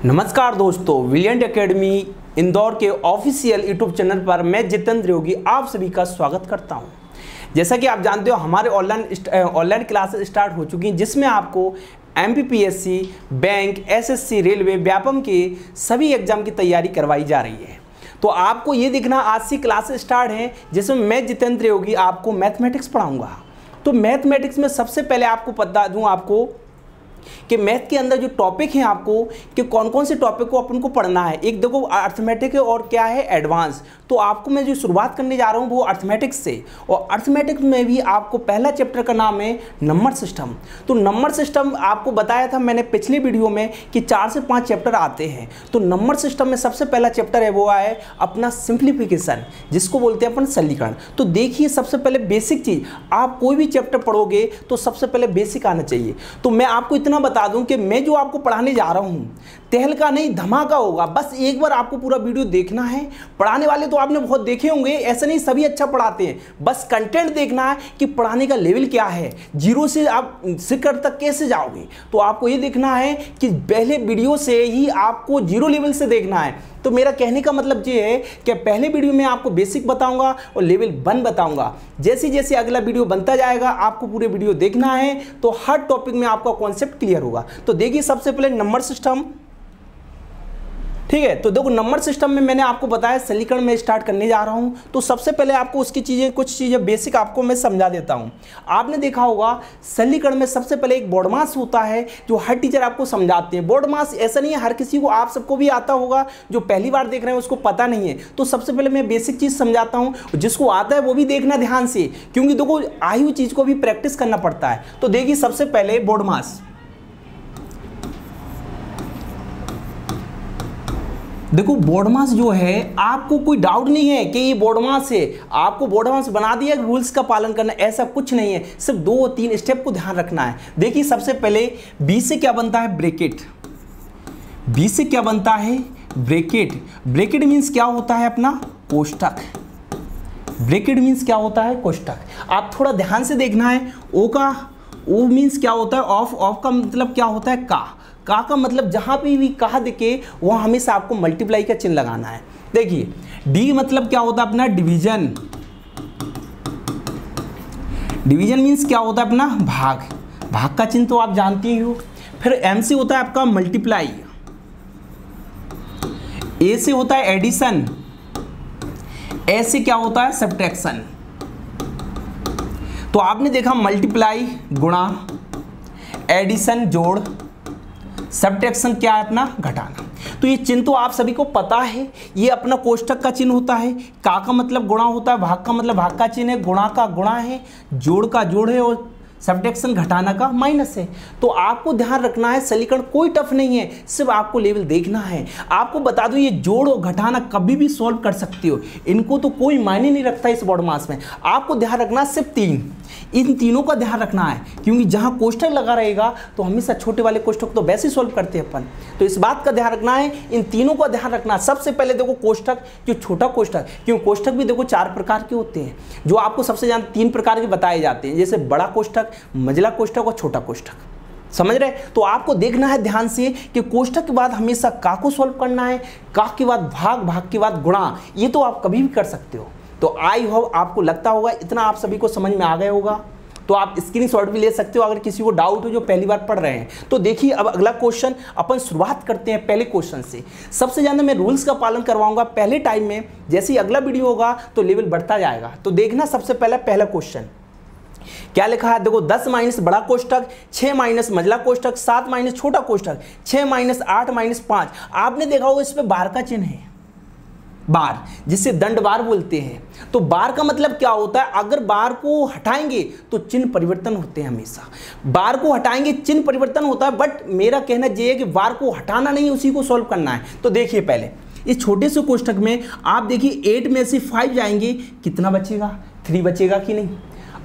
नमस्कार दोस्तों, विलियंट एकेडमी इंदौर के ऑफिशियल यूट्यूब चैनल पर मैं जितेंद्र योगी आप सभी का स्वागत करता हूं। जैसा कि आप जानते हो हमारे ऑनलाइन क्लासेस स्टार्ट हो चुकी हैं, जिसमें आपको MPPSC, bank, SSC, railway, Vyapam के सभी एग्जाम की तैयारी करवाई जा रही है। तो आपको ये देखना, आज से क्लासेस स्टार्ट हैं जिसमें मैं जितेंद्र योगी आपको मैथमेटिक्स पढ़ाऊँगा। तो मैथमेटिक्स में सबसे पहले आपको बता दूँ आपको कि मैथ के अंदर जो टॉपिक हैं आपको कि कौन कौन से टॉपिक को अपन को पढ़ना है। एक देखो अर्थमेटिक है और क्या है एडवांस। तो आपको मैं जो शुरुआत करने जा रहा हूँ वो अर्थमेटिक्स से, और अर्थमेटिक्स में भी आपको पहला चैप्टर का नाम है नंबर सिस्टम। तो नंबर सिस्टम आपको बताया था मैंने पिछले वीडियो में कि 4 से 5 चैप्टर आते हैं। तो नंबर सिस्टम में सबसे पहला चैप्टर है वो है अपना सिंप्लीफिकेशन, जिसको बोलते हैं अपन सरलीकरण। तो देखिए, सबसे पहले बेसिक चीज़, आप कोई भी चैप्टर पढ़ोगे तो सबसे पहले बेसिक आना चाहिए। तो मैं आपको इतना बता दूं कि मैं जो आपको पढ़ाने जा रहा हूं तहलका नहीं धमाका होगा। बस एक बार आपको पूरा वीडियो देखना है। पढ़ाने वाले तो आपने बहुत देखे होंगे, ऐसे नहीं सभी अच्छा पढ़ाते हैं, बस कंटेंट देखना है कि पढ़ाने का लेवल क्या है, जीरो से आप शिखर तक कैसे जाओगे। तो आपको ये देखना है कि पहले वीडियो से ही आपको जीरो लेवल से देखना है। तो मेरा कहने का मतलब ये है कि पहले वीडियो में आपको बेसिक बताऊंगा और लेवल 1 बताऊंगा। जैसे जैसे अगला वीडियो बनता जाएगा आपको पूरे वीडियो देखना है, तो हर टॉपिक में आपका कॉन्सेप्ट क्लियर होगा। तो देखिए, सबसे पहले नंबर सिस्टम, ठीक है। तो देखो, नंबर सिस्टम में मैंने आपको बताया सरलीकरण में स्टार्ट करने जा रहा हूं। तो सबसे पहले आपको उसकी कुछ चीज़ें बेसिक आपको मैं समझा देता हूं। आपने देखा होगा सरलीकरण में सबसे पहले एक बोर्ड मास होता है जो हर टीचर आपको समझाते हैं। बोर्ड मास ऐसा नहीं है हर किसी को, आप सबको भी आता होगा, जो पहली बार देख रहे हैं उसको पता नहीं है। तो सबसे पहले मैं बेसिक चीज़ समझाता हूँ, जिसको आता है वो भी देखना ध्यान से, क्योंकि देखो आई हुई चीज़ को भी प्रैक्टिस करना पड़ता है। तो देखिए, सबसे पहले बोर्ड मास। देखो, बोर्ड मास जो है आपको कोई डाउट नहीं है कि ये बोर्ड मास है, आपको बोर्ड मास बना दिया, रूल्स का पालन करना, ऐसा कुछ नहीं है। सिर्फ 2-3 स्टेप को ध्यान रखना है। देखिए, सबसे पहले बी से क्या बनता है, ब्रैकेट। बी से क्या बनता है, ब्रैकेट। ब्रैकेट मीन्स क्या होता है अपना कोष्टक। ब्रैकेट मीन्स क्या होता है, कोष्टक। आप थोड़ा ध्यान से देखना है। ओ मीन्स क्या होता है, ऑफ। ऑफ का मतलब क्या होता है, का मतलब जहां पे भी कहा दिखे वहां हमेशा आपको मल्टीप्लाई का चिन्ह लगाना है। देखिए, डी मतलब क्या होता है अपना डिवीजन। डिवीजन मीन्स क्या होता है अपना भाग। भाग का चिन्ह तो आप जानते ही हो। फिर एम से होता है आपका मल्टीप्लाई। ए से होता है एडिशन। ए से क्या होता है, सब्ट्रैक्शन। तो आपने देखा मल्टीप्लाई गुणा, एडिशन जोड़, सब्ट्रैक्शन क्या है अपना घटाना। तो ये चिन्ह तो आप सभी को पता है, ये अपना कोष्टक का चिन्ह होता है। का मतलब गुणा होता है, भाग का मतलब भाग का चिन्ह है, गुणा का गुणा है, जोड़ का जोड़ है, और सब्ट्रैक्शन घटाना का माइनस है। तो आपको ध्यान रखना है, सरलीकरण कोई टफ नहीं है, सिर्फ आपको लेवल देखना है। आपको बता दूं, ये जोड़ और घटाना कभी भी सॉल्व कर सकते हो, इनको तो कोई मायने नहीं रखता इस बोर्ड मास में। आपको ध्यान रखना सिर्फ 3, इन तीनों का ध्यान रखना है, क्योंकि जहां कोष्टक लगा रहेगा तो हमेशा छोटे वाले कोष्टक तो वैसे सॉल्व करते हैं अपन। तो इस बात का ध्यान रखना है, इन तीनों का ध्यान रखना। सबसे पहले देखो कोष्टक, जो छोटा कोष्टक, क्यों कोष्टक भी देखो 4 प्रकार के होते हैं, जो आपको सबसे ज्यादा 3 प्रकार के बताए जाते हैं, जैसे बड़ा कोष्टक, मझला कोष्टक और छोटा कोष्टक। समझ रहे? तो आपको देखना है ध्यान से कि कोष्टक के बाद हमेशा का को सॉल्व करना है, का के बाद भाग, भाग के बाद गुणा। ये तो आप कभी भी कर सकते हो। तो आई होप आपको लगता होगा इतना आप सभी को समझ में आ गया होगा। तो आप स्क्रीनशॉट भी ले सकते हो अगर किसी को डाउट हो जो पहली बार पढ़ रहे हैं। तो देखिए, अब अगला क्वेश्चन अपन शुरुआत करते हैं पहले क्वेश्चन से। सबसे ज़्यादा मैं रूल्स का पालन करवाऊंगा पहले टाइम में, जैसे ही अगला वीडियो होगा तो लेवल बढ़ता जाएगा। तो देखना, सबसे पहला क्वेश्चन क्या लिखा है, देखो 10 माइनस बड़ा कोष्टक, 6 माइनस मझला कोष्टक, 7 माइनस छोटा कोष्टक, 6 माइनस 8 माइनस 5। आपने देखा होगा इस पे बार का चिन्ह है, बार, जिसे दंड बार बोलते हैं। तो बार का मतलब क्या होता है, अगर बार को हटाएंगे तो चिन्ह परिवर्तन होते हैं। हमेशा बार को हटाएंगे चिन्ह परिवर्तन होता है, बट मेरा कहना यह है कि बार को हटाना नहीं, उसी को सॉल्व करना है। तो देखिए, पहले इस छोटे से कोष्टक में आप देखिए 8 में से 5 जाएंगे, कितना बचेगा, 3 बचेगा कि नहीं।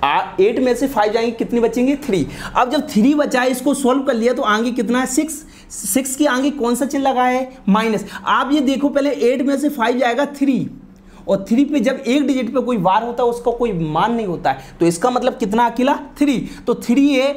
8 में से 5 जाएंगे, कितनी बचेंगे, 3। अब जब 3 बचा है, इसको सॉल्व कर लिया, तो आगे कितना है, 6। 6 के आगे कौन सा चिन्ह लगा है, माइनस। आप ये देखो, पहले 8 में से 5 जाएगा 3, और 3 पे जब एक डिजिट पे कोई वार होता है उसका कोई मान नहीं होता है, तो इसका मतलब कितना अकेला 3। तो 3 है,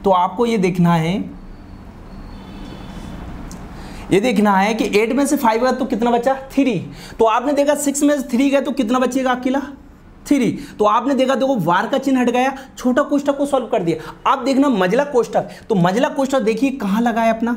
तो आपको ये देखना है ये देखना है कि 8 में से 5 गया तो कितना बचा 3। तो आपने देखा 6 में से 3 गया तो कितना बचेगा अकेला 3। तो आपने देखा देखो वार का चिन्ह हट गया, छोटा कोष्ठक को सॉल्व कर दिया। आप देखना मझला कोष्ठक, तो मझला कोष्ठक देखिए कहां लगा है अपना,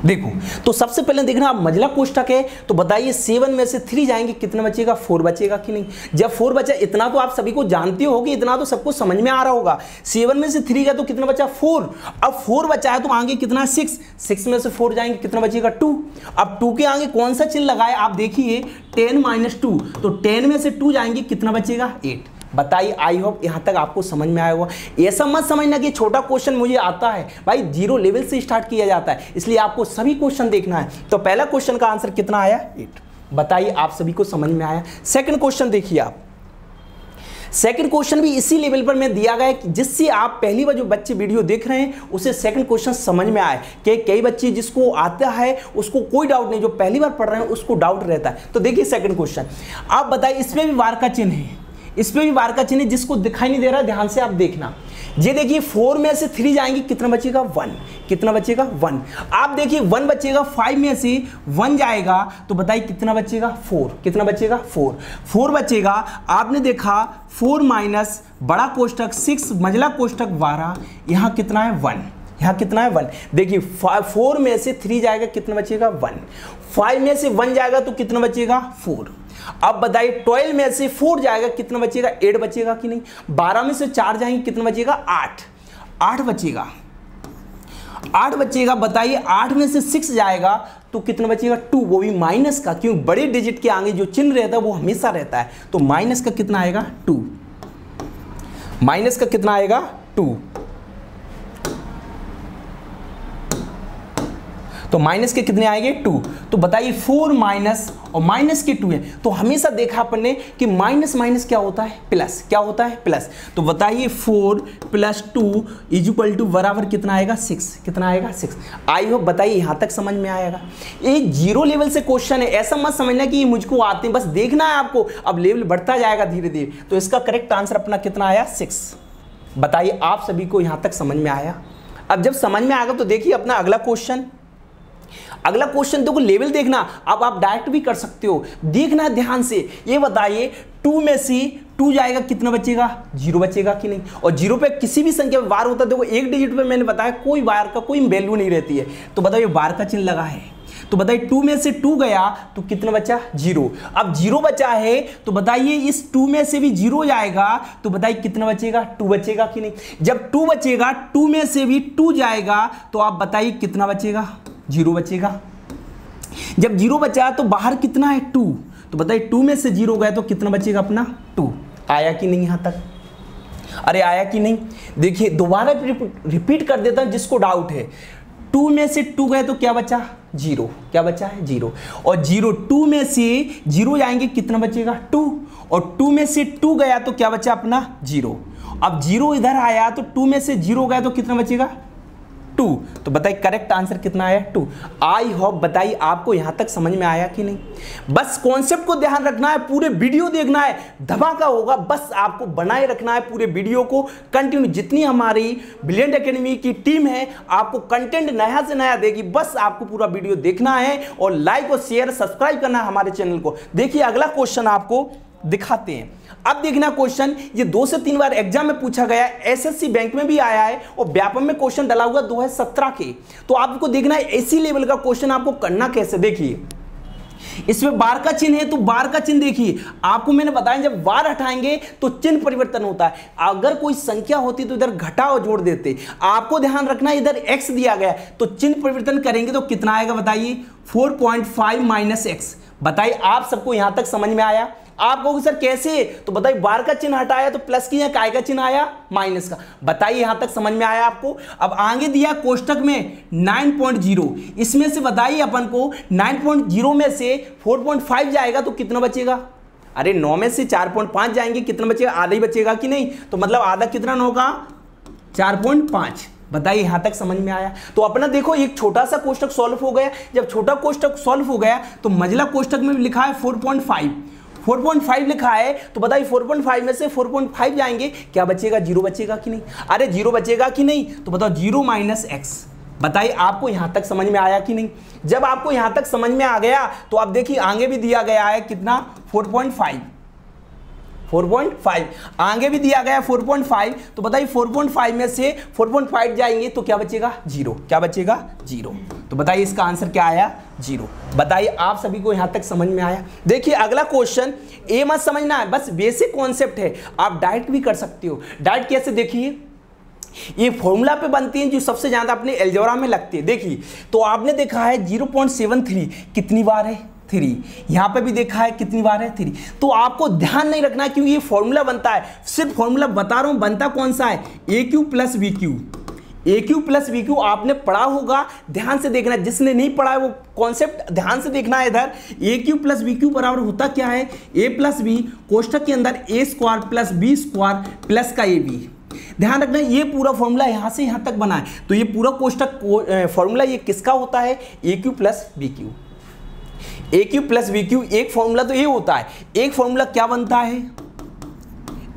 देखो तो सबसे पहले देखना आप मझला कोष्ठक है तो बताइए 7 में से 3 जाएंगे कितना बचेगा 4 बचेगा कि नहीं। जब 4 बचा, इतना तो आप सभी को जानते हो कि इतना तो सबको समझ में आ रहा होगा। 7 में से 3 गया तो कितना बचा 4। अब 4 बचा है तो आगे कितना 6 में से 4 जाएंगे कितना बचेगा 2। अब 2 के आगे कौन सा चिन्ह लगाए आप देखिए 10 - 2, तो 10 में से 2 जाएंगे कितना बचेगा 8। बताइए, आई होप यहां तक आपको समझ में आया होगा। ऐसा मत समझना कि छोटा क्वेश्चन मुझे आता है, भाई 0 लेवल से स्टार्ट किया जाता है, इसलिए आपको सभी क्वेश्चन देखना है। तो पहला क्वेश्चन का आंसर कितना आया 8। बताइए आप सभी को समझ में आया। सेकंड क्वेश्चन देखिए आप, सेकंड क्वेश्चन भी इसी लेवल पर मैं दिया गया है जिससे आप पहली बार जो बच्चे वीडियो देख रहे हैं उसे सेकंड क्वेश्चन समझ में आए कि कई बच्चे जिसको आता है उसको कोई डाउट नहीं, जो पहली बार पढ़ रहे हैं उसको डाउट रहता है। तो देखिए सेकंड क्वेश्चन, आप बताइए इसमें भी वार का चिन्ह है, इसमें भी वार का चिन्ह है, जिसको दिखाई नहीं दे रहा ध्यान से आप देखना। ये देखिए 4 में से 3 जाएंगे कितना बचेगा 1, कितना बचेगा 1। आप देखिए 1 बचेगा, 5 में से 1 जाएगा तो बताइए कितना बचेगा 4, कितना बचेगा 4 बचेगा। आपने देखा 4 माइनस बड़ा कोष्ठक 6 मझला कोष्ठक 12, यहाँ कितना है 1, यहाँ कितना है 1। देखिए 4 में से 3 जाएगा कितना बचेगा 1, 5 में से 1 जाएगा तो कितना बचेगा 4। अब बताइए 12 में से 4 जाएगा कितना बचेगा 8 बचेगा कि नहीं। 12 में से 4 जाएंगे कितना बचेगा 8 बचेगा, 8 बचेगा। बताइए 8 में से 6 जाएगा तो कितना बचेगा 2, वो भी माइनस का, क्योंकि बड़े डिजिट के आगे जो चिन्ह रहता है वो हमेशा रहता है। तो माइनस का कितना आएगा 2, माइनस का कितना आएगा 2। तो माइनस के कितने आएंगे 2। तो बताइए 4 माइनस और माइनस के 2 है, तो हमेशा देखा अपन ने कि माइनस माइनस क्या होता है प्लस, क्या होता है प्लस। तो बताइए 4 + 2 = बराबर कितना आएगा 6, कितना आएगा 6। आई होप बताइए यहां तक समझ में आएगा। ये 0 लेवल से क्वेश्चन है, ऐसा मत समझना कि ये मुझको आते हैं, बस देखना है आपको, अब लेवल बढ़ता जाएगा धीरे धीरे। तो इसका करेक्ट आंसर अपना कितना आया 6। बताइए आप सभी को यहां तक समझ में आया। अब जब समझ में आएगा तो देखिए अपना अगला क्वेश्चन, अगला क्वेश्चन देखो लेवल देखना, अब आप डायरेक्ट भी कर सकते हो, देखना ध्यान से। ये बताइए 2 में से 2 जाएगा कितना बचेगा 0 बचेगा कि नहीं। और 0 पे किसी भी संख्या में वार होता है, देखो एक डिजिट पे मैंने बताया कोई वार का कोई वैल्यू नहीं रहती है। तो बताइए वार का चिन्ह लगा है, तो बताइए 2 में से 2 गया तो कितना बचा 0। अब 0 बचा है तो बताइए इस 2 में से भी 0 जाएगा तो बताइए कितना बचेगा 2 बचेगा कि नहीं। जब 2 बचेगा 2 में से भी 2 जाएगा तो आप बताइए कितना बचेगा 0 बचेगा। जब 0 बचा तो बाहर कितना है 2, तो बताइए 2 में से 0 गए तो कितना बचेगा अपना 2। आया कि नहीं यहां तक, अरे आया कि नहीं। देखिए दोबारा रिपीट कर देता हूं जिसको डाउट है। 2 में से 2 गए तो क्या बचा 0, क्या बचा है 0। और 2 में से 0 जाएंगे कितना बचेगा 2, और 2 में से 2 गया तो क्या बचा अपना 0। अब 0 इधर आया तो 2 में से 0 गया तो कितना बचेगा 2। तो बताइए करेक्ट आंसर कितना आया 2। आई होप बताइए आपको यहां तक समझ में आया कि नहीं। बस कॉन्सेप्ट को ध्यान रखना है, पूरे वीडियो देखना है, धमाका होगा। बस आपको बनाए रखना है पूरे वीडियो को कंटिन्यू। जितनी हमारी ब्रिलियंट एकेडमी की टीम है आपको कंटेंट नया से नया देगी, बस आपको पूरा वीडियो देखना है और लाइक और शेयर सब्सक्राइब करना है हमारे चैनल को। देखिए अगला क्वेश्चन आपको दिखाते हैं। अब देखना क्वेश्चन, ये 2 से 3 बार एग्जाम में पूछा गया है, एसएससी बैंक में भी आया है और व्यापम में क्वेश्चन डाला हुआ 2017 के। तो आपको देखना है इसी लेवल का क्वेश्चन आपको करना कैसे। देखिए इसमें बार का चिन्ह है तो बार का चिन्ह देखिए, आपको मैंने बताया जब बार हटाएंगे तो चिन्ह परिवर्तन होता है। अगर कोई संख्या होती तो इधर घटा और जोड़ देते। आपको ध्यान रखना इधर x दिया गया तो चिन्ह परिवर्तन करेंगे तो कितना आएगा बताइए 4.5 - x। बताइए आप सबको यहां तक समझ में आया। आप कहोगे सर कैसे, तो बताइए बार का चिन्ह हटाया तो प्लस की, काय का चिन्ह आया माइनस का। बताइए यहां तक समझ में आया आपको। अब आगे दिया कोष्टक में 9.0, इसमें से बताइए अपन को 9.0 में से 4.5 जाएगा तो कितना बचेगा। अरे 9 में से 4.5 जाएंगे कितना बचेगा, आधा ही बचेगा कि नहीं। तो मतलब आधा कितना 9 का 4.5। बताइए यहां तक समझ में आया। तो अपना देखो एक छोटा सा कोष्टक सॉल्व हो गया। जब छोटा कोष्टक सॉल्व हो गया तो मझला कोष्टक में भी लिखा है 4.5, 4.5 लिखा है, तो बताइए 4.5 में से 4.5 जाएंगे, क्या बचेगा, 0 बचेगा कि नहीं? अरे 0 बचेगा कि नहीं? तो बताओ 0 माइनस एक्स। बताइए आपको यहां तक समझ में आया कि नहीं? जब आपको यहां तक समझ में आ गया तो आप देखिए आगे भी दिया गया है कितना, 4.5 आगे भी दिया गया 4.5, तो बताइए 4.5 में से 4.5 जाएंगे तो क्या बचेगा, 0। क्या बचेगा, 0। तो बताइए इसका आंसर क्या आया, 0। बताइए आप सभी को यहां तक समझ में आया? देखिए अगला क्वेश्चन, ये मत समझना है, बस बेसिक कॉन्सेप्ट है, आप डायरेक्ट भी कर सकते हो। डायरेक्ट कैसे, देखिए ये फॉर्मूला पे बनती है जो सबसे ज्यादा अपने एलजेब्रा में लगती है। देखिए तो आपने देखा है 0.73 कितनी बार है, 3। यहां पे भी देखा है कितनी बार है, 3। तो आपको ध्यान नहीं रखना क्योंकि ये फॉर्मूला बनता है, सिर्फ फॉर्मूला बता रहा हूं, बनता कौन सा है, A cube plus B cube. A cube plus B Q आपने पढ़ा होगा, ध्यान से देखना, जिसने नहीं पढ़ा है वो कॉन्सेप्ट ध्यान से देखना है। इधर ए क्यू प्लस बी क्यू बराबर होता क्या है, ए प्लस बी कोष्ठक के अंदर A square plus B square plus का ए बी। ध्यान रखना ये पूरा फॉर्मूला यहां से यहां तक बना है, तो ये पूरा कोष्ठक फॉर्मूला ये किसका होता है, A cube plus B cube. A cube plus B cube एक फॉर्मूला तो ये होता है, एक फॉर्मूला क्या बनता है,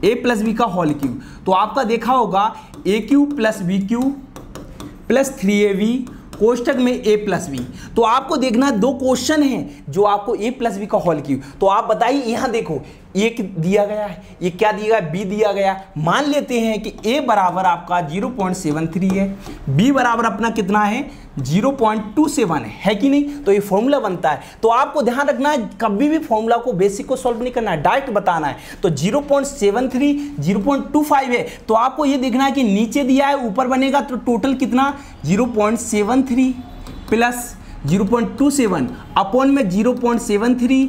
ए प्लस बी का होल क्यूब। तो आपका देखा होगा A cube plus B cube plus 3ab कोष्ठक में ए प्लस बी। तो आपको देखना दो क्वेश्चन हैं जो आपको ए प्लस बी का होल क्यूब। तो आप बताइए यहां देखो ए दिया गया है, ये क्या दिया गया, बी दिया गया। मान लेते हैं कि ए बराबर आपका 0.73 है, बी बराबर अपना कितना है 0.27 है कि नहीं? तो ये फॉर्मूला बनता है। तो आपको ध्यान रखना है कभी भी फॉर्मूला को बेसिक को सॉल्व नहीं करना है, डायरेक्ट बताना है। तो 0.73 0.25 है, तो आपको ये देखना है कि नीचे दिया है ऊपर बनेगा, तो टोटल कितना 0.73 प्लस 0.27 अपॉन में 0.73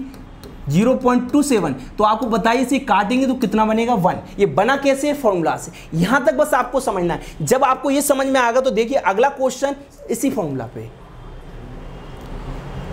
0.27। तो आपको बताइए इसे काटेंगे तो कितना बनेगा 1। ये बना कैसे, फॉर्मूला से। यहां तक बस आपको समझना है। जब आपको ये समझ में आएगा तो देखिए अगला क्वेश्चन इसी फॉर्मूला पे,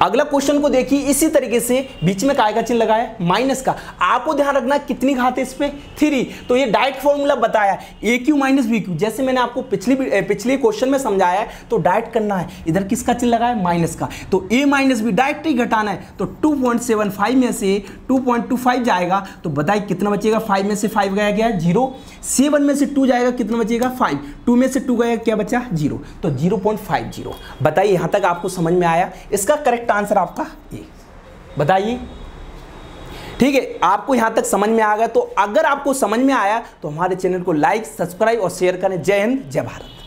अगला क्वेश्चन को देखिए इसी तरीके से, बीच में काय का चिन्ह लगाया, माइनस का। आपको ध्यान रखना कितनी घात है इस पे, 3। तो ये डायरेक्ट फॉर्मूला बताया ए क्यू माइनस बी क्यू, जैसे मैंने आपको पिछले क्वेश्चन में समझाया है। तो डायरेक्ट करना है, इधर किसका चिन्ह लगाया, माइनस का। तो ए माइनस बी डायरेक्ट ही घटाना है। तो 2.75 में से 2.25 जाएगा, तो बताइए कितना बचेगा, 5 में से 5 गया, गया 0। 7 में से 2 जाएगा, कितना बचेगा 5। 2 में से 2 गया, क्या बचा 0। तो 0.50। बताइए यहां तक आपको समझ में आया? इसका करेक्ट आंसर आपका ये, बताइए। ठीक है, आपको यहां तक समझ में आ गया? तो अगर आपको समझ में आया तो हमारे चैनल को लाइक, सब्सक्राइब और शेयर करें। जय हिंद, जय भारत।